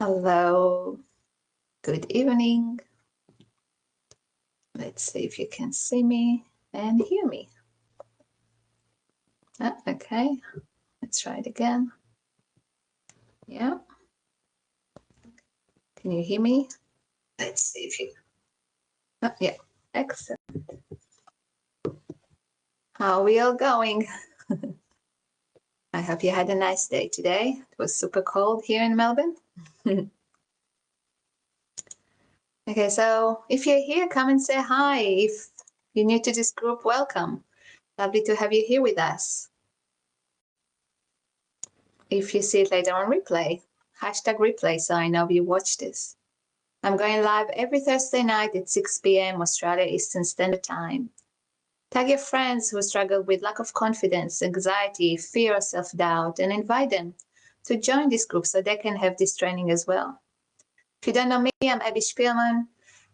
Hello, good evening. Let's see if you can see me and hear me. Okay, let's try it again. Yeah. Can you hear me? Let's see if you... yeah, excellent. How are we all going? I hope you had a nice day today. It was super cold here in Melbourne. Okay, so if you're here, come and say hi. If you're new to this group, welcome. Lovely to have you here with us. If you see it later on replay, #replay, so I know you watched this. I'm going live every Thursday night at 6 p.m. Australia Eastern Standard Time. Tag your friends who struggle with lack of confidence, anxiety, fear, or self-doubt, and invite them to join this group so they can have this training as well. If you don't know me, I'm 𝐬𝐞𝐥𝐟-𝐝𝐨.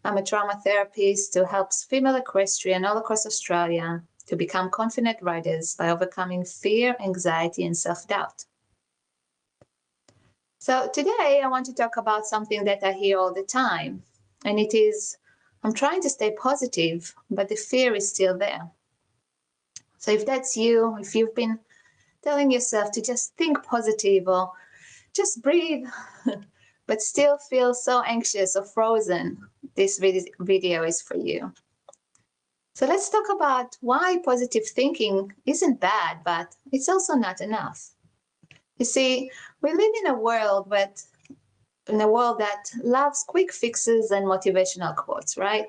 I'm a trauma therapist who helps female equestrians all across Australia to become confident riders by overcoming fear, anxiety, and self-doubt. So today I want to talk about something that I hear all the time, and it is, I'm trying to stay positive, but the fear is still there. So if that's you, if you've been telling yourself to just think positive or just breathe, but still feel so anxious or frozen, this video is for you. So let's talk about why positive thinking isn't bad, but it's also not enough. You see, we live in a world that loves quick fixes and motivational quotes, right?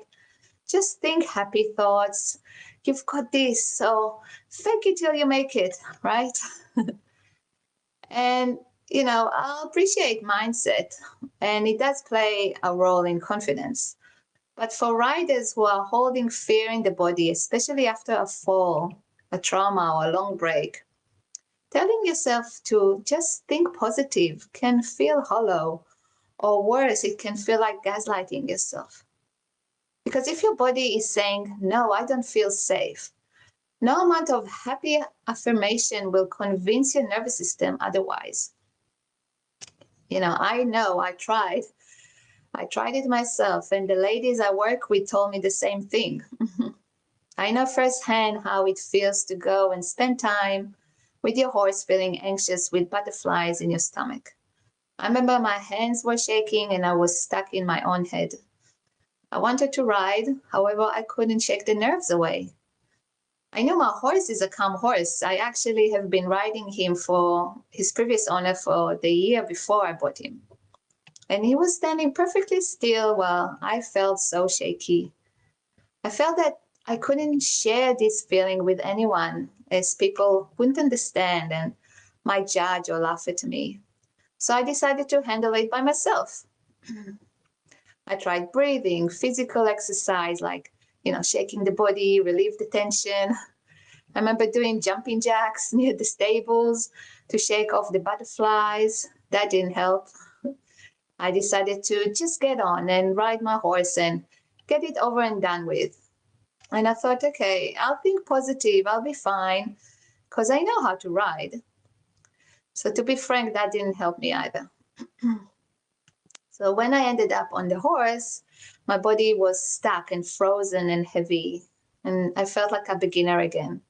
Just think happy thoughts. You've got this, so fake it till you make it, right? And, you know, I appreciate mindset, and it does play a role in confidence. But for riders who are holding fear in the body, especially after a fall, a trauma, or a long break, telling yourself to just think positive can feel hollow, or worse, it can feel like gaslighting yourself. Because if your body is saying, no, I don't feel safe, no amount of happy affirmation will convince your nervous system otherwise. You know I tried it myself, and the ladies I work with told me the same thing. I know firsthand how it feels to go and spend time with your horse feeling anxious with butterflies in your stomach. I remember my hands were shaking and I was stuck in my own head. I wanted to ride, however, I couldn't shake the nerves away. I knew my horse is a calm horse. I actually have been riding him for his previous owner for the year before I bought him. And he was standing perfectly still while I felt so shaky. I felt that I couldn't share this feeling with anyone, as people wouldn't understand and might judge or laugh at me. So I decided to handle it by myself. I tried breathing, physical exercise like, shaking the body, relieve the tension. I remember doing jumping jacks near the stables to shake off the butterflies. That didn't help. I decided to just get on and ride my horse and get it over and done with. And I thought, okay, I'll think positive, I'll be fine, because I know how to ride. So to be frank, that didn't help me either. So when I ended up on the horse, my body was stuck and frozen and heavy, and I felt like a beginner again.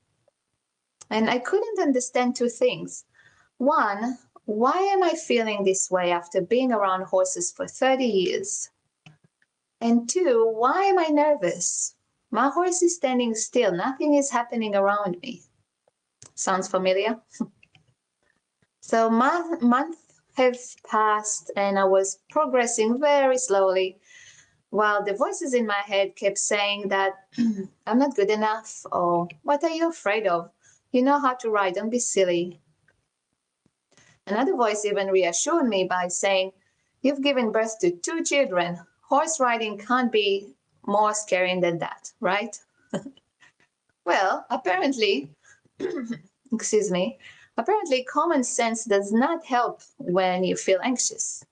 And I couldn't understand two things. One, why am I feeling this way after being around horses for 30 years? And two, why am I nervous? My horse is standing still. Nothing is happening around me. Sounds familiar? So months have passed and I was progressing very slowly while the voices in my head kept saying that I'm not good enough, or what are you afraid of? You know how to ride, don't be silly. Another voice even reassured me by saying, you've given birth to 2 children. Horse riding can't be more scary than that, right? Well, apparently, apparently common sense does not help when you feel anxious.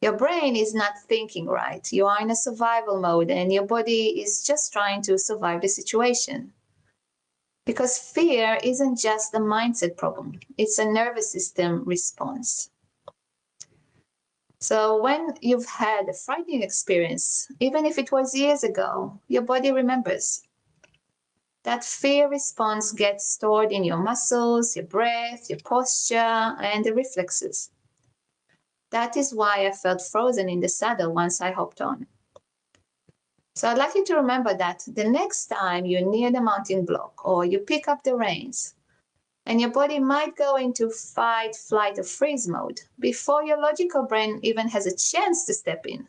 Your brain is not thinking right. You are in a survival mode and your body is just trying to survive the situation. Because fear isn't just a mindset problem, it's a nervous system response. So when you've had a frightening experience, even if it was years ago, your body remembers. That fear response gets stored in your muscles, your breath, your posture, and the reflexes. That is why I felt frozen in the saddle once I hopped on. So I'd like you to remember that the next time you're near the mountain block or you pick up the reins, and your body might go into fight, flight, or freeze mode before your logical brain even has a chance to step in.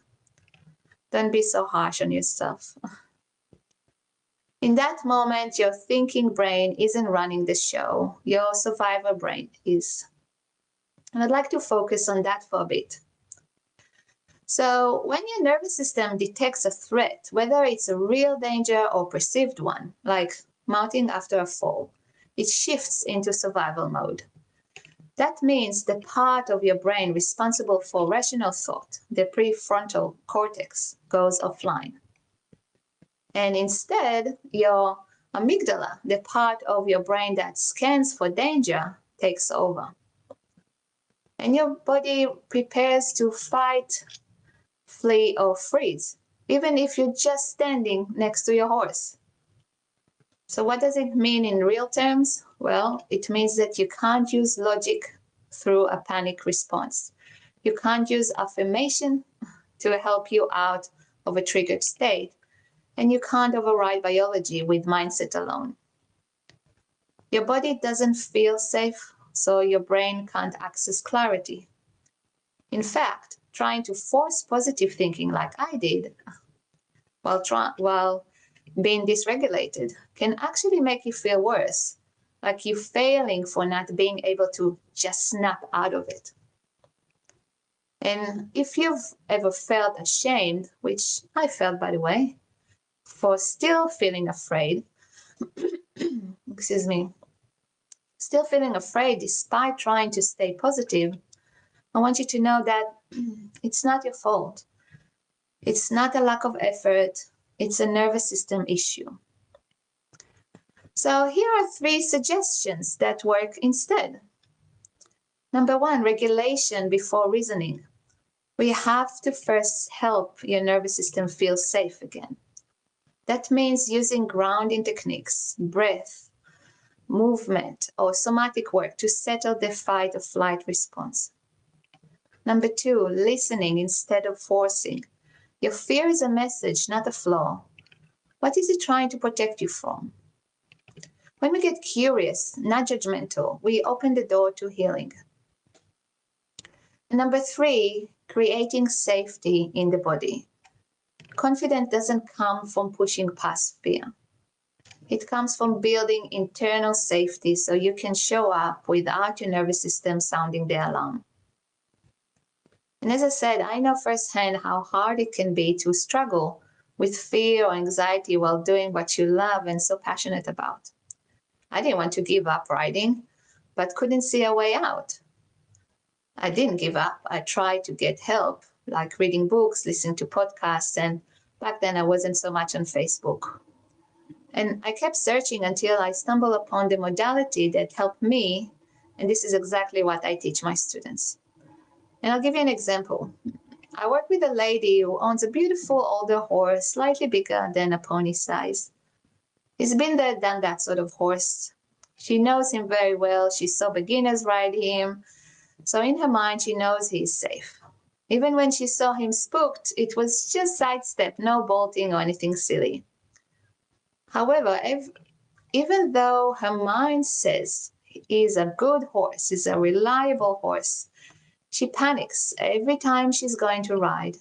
Don't be so harsh on yourself. In that moment, your thinking brain isn't running the show. Your survivor brain is. And I'd like to focus on that for a bit. So when your nervous system detects a threat, whether it's a real danger or perceived one, like mounting after a fall, it shifts into survival mode. That means the part of your brain responsible for rational thought, the prefrontal cortex, goes offline. And instead, your amygdala, the part of your brain that scans for danger, takes over. And your body prepares to fight, flee, or freeze, even if you're just standing next to your horse. So what does it mean in real terms? Well, it means that you can't use logic through a panic response. You can't use affirmation to help you out of a triggered state, and you can't override biology with mindset alone. Your body doesn't feel safe, so your brain can't access clarity. In fact, trying to force positive thinking like I did while being dysregulated can actually make you feel worse, like you're failing for not being able to just snap out of it. And if you've ever felt ashamed, which I felt, by the way, for still feeling afraid, still feeling afraid despite trying to stay positive, I want you to know that it's not your fault. It's not a lack of effort. It's a nervous system issue. So here are 3 suggestions that work instead. Number 1, regulation before reasoning. We have to first help your nervous system feel safe again. That means using grounding techniques, breath, movement, or somatic work to settle the fight or flight response. Number 2, listening instead of forcing. Your fear is a message, not a flaw. What is it trying to protect you from? When we get curious, not judgmental, we open the door to healing. And number 3, creating safety in the body. Confidence doesn't come from pushing past fear. It comes from building internal safety so you can show up without your nervous system sounding the alarm. And as I said, I know firsthand how hard it can be to struggle with fear or anxiety while doing what you love and so passionate about. I didn't want to give up riding, but couldn't see a way out. I didn't give up. I tried to get help, like reading books, listening to podcasts, and back then I wasn't so much on Facebook. And I kept searching until I stumbled upon the modality that helped me, and this is exactly what I teach my students. And I'll give you an example. I work with a lady who owns a beautiful older horse, slightly bigger than a pony size. He's been there, done that sort of horse. She knows him very well. She saw beginners ride him. So in her mind, she knows he's safe. Even when she saw him spooked, it was just sidestep, no bolting or anything silly. However, even though her mind says he's a good horse, he's a reliable horse, she panics every time she's going to ride.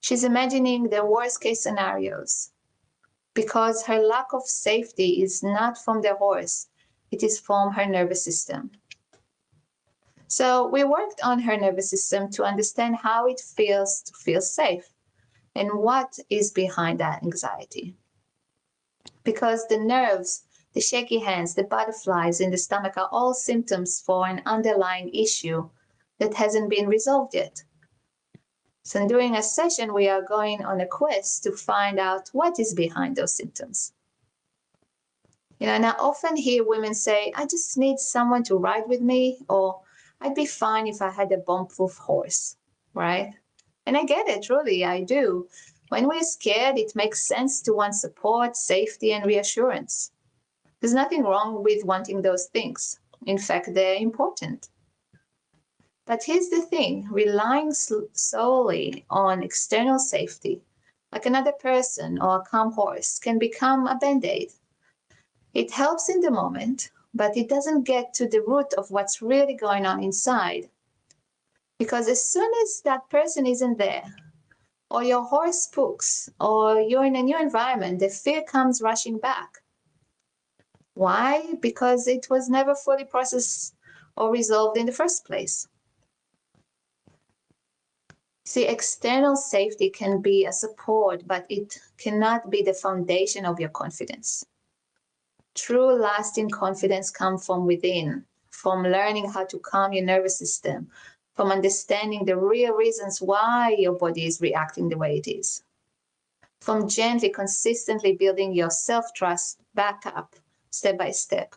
She's imagining the worst case scenarios because her lack of safety is not from the horse, it is from her nervous system. So we worked on her nervous system to understand how it feels to feel safe and what is behind that anxiety. Because the nerves, the shaky hands, the butterflies in the stomach are all symptoms for an underlying issue that hasn't been resolved yet. So during a session, we are going on a quest to find out what is behind those symptoms. And I often hear women say, I just need someone to ride with me, or I'd be fine if I had a bomb-proof horse. right? And I get it, truly, I do. When we're scared, it makes sense to want support, safety, and reassurance. There's nothing wrong with wanting those things. In fact, they're important. But here's the thing, relying solely on external safety, like another person or a calm horse, can become a band-aid. It helps in the moment, but it doesn't get to the root of what's really going on inside. Because as soon as that person isn't there, or your horse spooks, or you're in a new environment, the fear comes rushing back. Why? Because it was never fully processed or resolved in the first place. See, external safety can be a support, but it cannot be the foundation of your confidence. True lasting confidence comes from within, from learning how to calm your nervous system, from understanding the real reasons why your body is reacting the way it is, from gently, consistently building your self-trust back up step by step.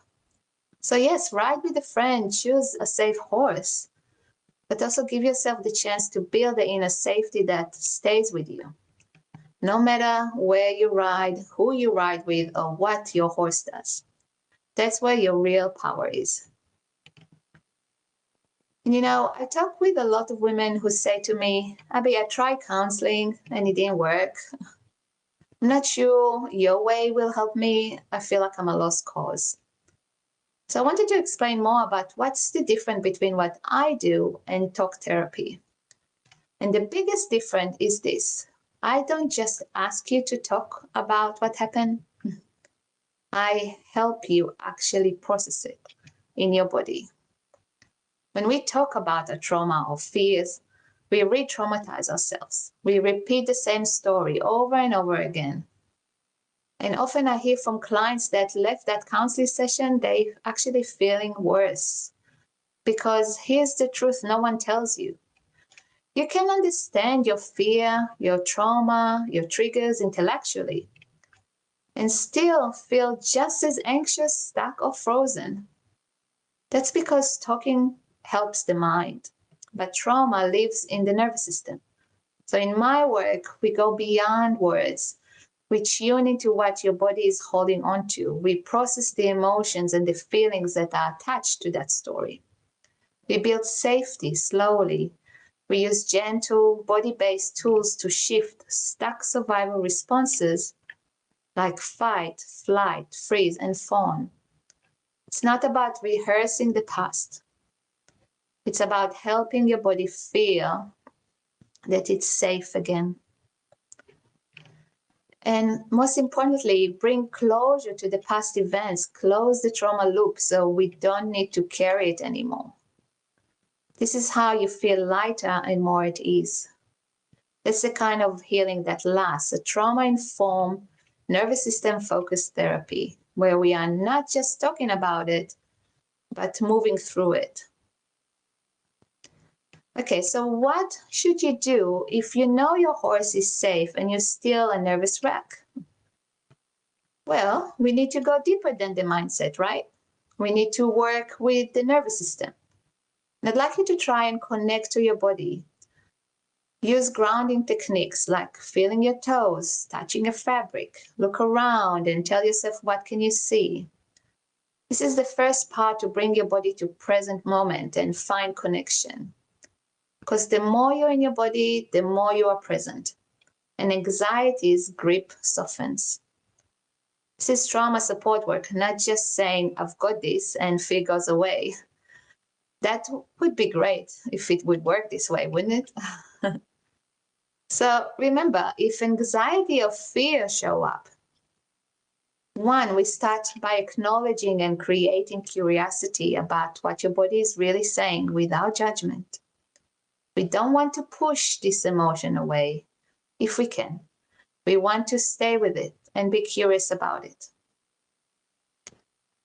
So yes, ride with a friend, choose a safe horse, but also give yourself the chance to build the inner safety that stays with you. No matter where you ride, who you ride with, or what your horse does. That's where your real power is. And I talk with a lot of women who say to me, Abby, I tried counseling and it didn't work. I'm not sure your way will help me. I feel like I'm a lost cause. So I wanted to explain more about what's the difference between what I do and talk therapy. And the biggest difference is this. I don't just ask you to talk about what happened. I help you actually process it in your body. When we talk about a trauma or fears, we re-traumatize ourselves. We repeat the same story over and over again. And often I hear from clients that left that counseling session, they actually feeling worse. Because here's the truth no one tells you. You can understand your fear, your trauma, your triggers intellectually, and still feel just as anxious, stuck, or frozen. That's because talking helps the mind, but trauma lives in the nervous system. So in my work, we go beyond words. We tune into what your body is holding on to. We process the emotions and the feelings that are attached to that story. We build safety slowly. We use gentle, body-based tools to shift stuck survival responses like fight, flight, freeze, and fawn. It's not about rehearsing the past. It's about helping your body feel that it's safe again. And most importantly, bring closure to the past events, close the trauma loop so we don't need to carry it anymore. This is how you feel lighter and more at ease. That's the kind of healing that lasts, a trauma-informed, nervous system-focused therapy, where we are not just talking about it, but moving through it. Okay, so what should you do if you know your horse is safe and you're still a nervous wreck? Well, we need to go deeper than the mindset, right? We need to work with the nervous system. And I'd like you to try and connect to your body. Use grounding techniques like feeling your toes, touching a fabric. Look around and tell yourself, what can you see? This is the first part to bring your body to present moment and find connection. Because the more you're in your body, the more you are present. And anxiety's grip softens. This is trauma support work, not just saying, I've got this, and fear goes away. That would be great if it would work this way, wouldn't it? So remember, if anxiety or fear show up, one, we start by acknowledging and creating curiosity about what your body is really saying without judgment. We don't want to push this emotion away if we can. We want to stay with it and be curious about it.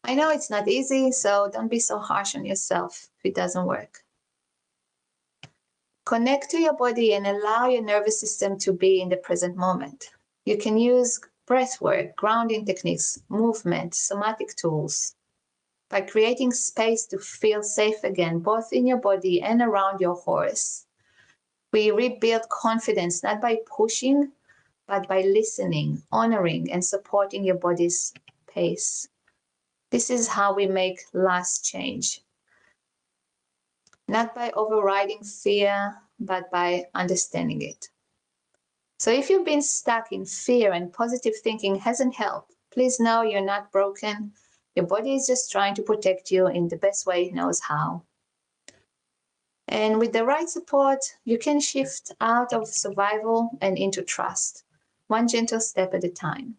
I know it's not easy, so don't be so harsh on yourself if it doesn't work. Connect to your body and allow your nervous system to be in the present moment. You can use breath work, grounding techniques, movement, somatic tools. By creating space to feel safe again, both in your body and around your horse, We rebuild confidence not by pushing, but by listening, honoring, and supporting your body's pace. This is how we make last change. Not by overriding fear, but by understanding it. So if you've been stuck in fear and positive thinking hasn't helped, please know you're not broken. Your body is just trying to protect you in the best way it knows how. And with the right support, you can shift out of survival and into trust, one gentle step at a time.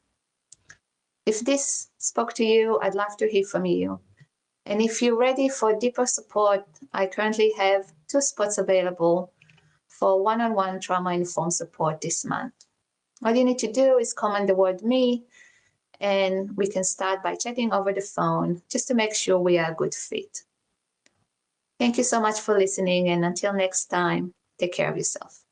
If this spoke to you, I'd love to hear from you. And if you're ready for deeper support, I currently have 2 spots available for one-on-one trauma-informed support this month. All you need to do is comment the word me, and we can start by chatting over the phone just to make sure we are a good fit. Thank you so much for listening, and until next time, take care of yourself.